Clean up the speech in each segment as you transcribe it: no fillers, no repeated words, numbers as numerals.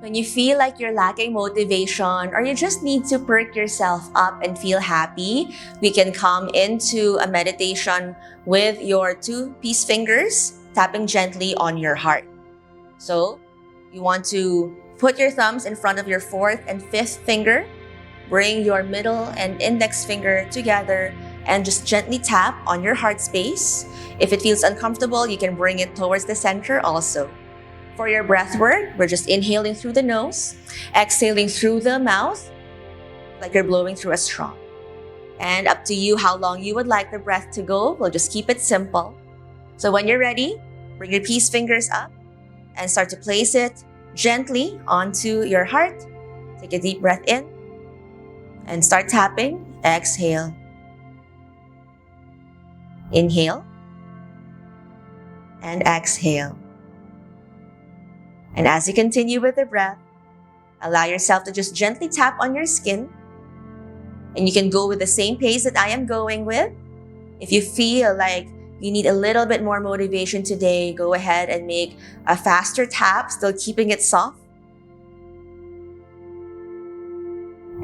When you feel like you're lacking motivation or you just need to perk yourself up and feel happy, we can come into a meditation with your two peace fingers, tapping gently on your heart. So you want to put your thumbs in front of your fourth and fifth finger, bring your middle and index finger together, and just gently tap on your heart space. If it feels uncomfortable, you can bring it towards the center also. For your breath work, we're just inhaling through the nose, exhaling through the mouth, like you're blowing through a straw. And up to you how long you would like the breath to go. We'll just keep it simple. So when you're ready, bring your peace fingers up and start to place it gently onto your heart. Take a deep breath in and start tapping. Exhale. Inhale and exhale. And as you continue with the breath, allow yourself to just gently tap on your skin. And you can go with the same pace that I am going with. If you feel like you need a little bit more motivation today, go ahead and make a faster tap, still keeping it soft.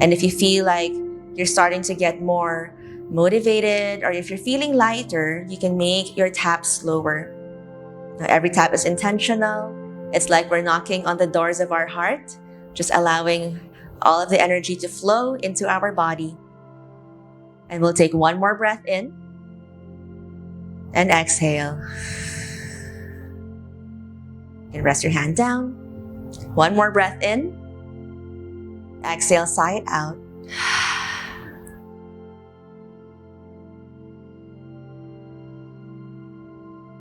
And if you feel like you're starting to get more motivated, or if you're feeling lighter, you can make your tap slower. Now, every tap is intentional. It's like we're knocking on the doors of our heart, just allowing all of the energy to flow into our body. And we'll take one more breath in and exhale. You can rest your hand down. One more breath in. Exhale, sigh it out.